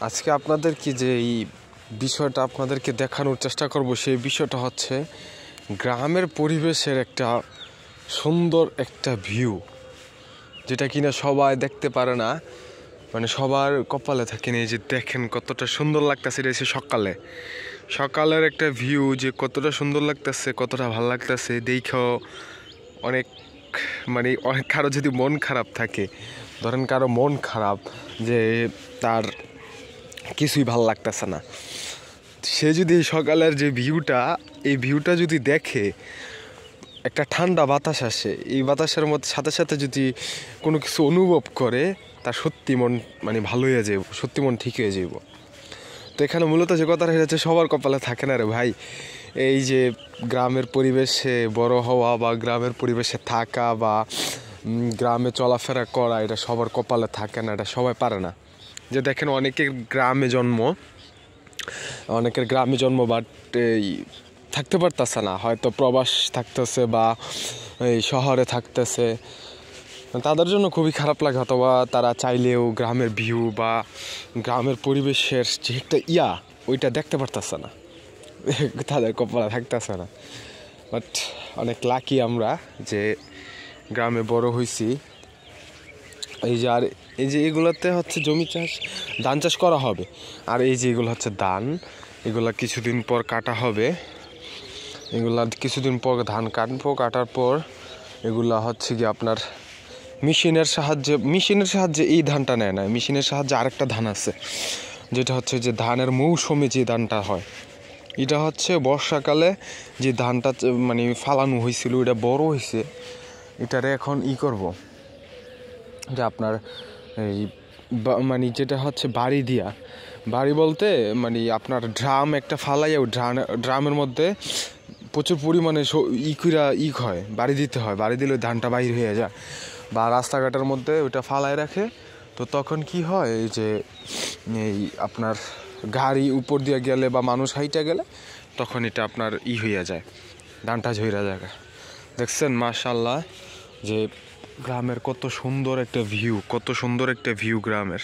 আজকে আপনাদের কি যে এই বিষয়টা আপনাদেরকে দেখানোর চেষ্টা করব, সেই বিষয়টা হচ্ছে গ্রামের পরিবেশের একটা সুন্দর একটা ভিউ, যেটা কিনা সবাই দেখতে পারে না, মানে সবার কপালে থাকে না। এই যে দেখেন কতটা সুন্দর লাগতেছে, এটা হচ্ছে সকালের একটা ভিউ, যে কতটা সুন্দর লাগতেছে, কতটা ভালো লাগতেছে দেখেও অনেক, মানে অনেক কারো যদি মন খারাপ থাকে, ধরেন কারো মন খারাপ যে তার কিছুই ভাল লাগতেছে না, সে যদি সকালের যে ভিউটা, এই ভিউটা যদি দেখে, একটা ঠান্ডা বাতাস আসে, এই বাতাসের মধ্যে সাথে সাথে যদি কোনো কিছু অনুভব করে, তার সত্যি মন মানে ভালো হয়ে যাব, সত্যি মন ঠিক হয়ে যাব। তো এখানে মূলত যে কথাটা হচ্ছে সবার কপালে থাকে না রে ভাই। এই যে গ্রামের পরিবেশে বড় হওয়া বা গ্রামের পরিবেশে থাকা বা গ্রামে চলাফেরা করা, এটা সবার কপালে থাকে না, এটা সবাই পারে না। যে দেখেন অনেকের গ্রামে জন্ম বাট এই থাকতে পারতেছে না, হয়তো প্রবাস থাকতেছে বা এই শহরে থাকতেছে, তাদের জন্য খুবই খারাপ লাগে। অথবা তারা চাইলেও গ্রামের ভিউ বা গ্রামের পরিবেশের যে একটা ওইটা দেখতে পারতেছে না, তাদের কপালে থাকতেছে না। বাট অনেক লাকি আমরা যে গ্রামে বড় হয়েছি। এই যে আর এই যে এগুলোতে হচ্ছে জমি চাষ, ধান চাষ করা হবে, আর এই যে এগুলো হচ্ছে ধান, এগুলা কিছুদিন পর কাটা হবে, এগুলা কিছুদিন পর ধান কাটবো, কাটার পর এগুলা হচ্ছে কি আপনার মেশিনের সাহায্যে এই ধানটা নেয় না, মেশিনের সাহায্যে আরেকটা ধান আছে, যেটা হচ্ছে যে ধানের মৌসুমে যে ধানটা হয়, এটা হচ্ছে বর্ষাকালে যে ধানটা মানে ফালানো হয়েছিল, এটা বড় হয়েছে, এটারে এখন করব যে আপনার এই মানে যেটা হচ্ছে বাড়ি বলতে মানে আপনার ড্রাম একটা ফালাইয়া, ড্রামের মধ্যে প্রচুর পরিমাণে হয়, বাড়ি দিতে হয়, বাড়ি দিলে ধানটা বাইর হয়ে যায়, বা রাস্তাঘাটের মধ্যে ওইটা ফালায় রাখে। তো তখন কি হয়, এই যে এই আপনার গাড়ি উপর দিয়ে গেলে বা মানুষ হাইটা গেলে তখন এটা আপনার হইয়া যায়, ধানটা ঝইরা যায়। দেখছেন মাশাআল্লাহ যে গ্রামের কত সুন্দর একটা ভিউ গ্রামের।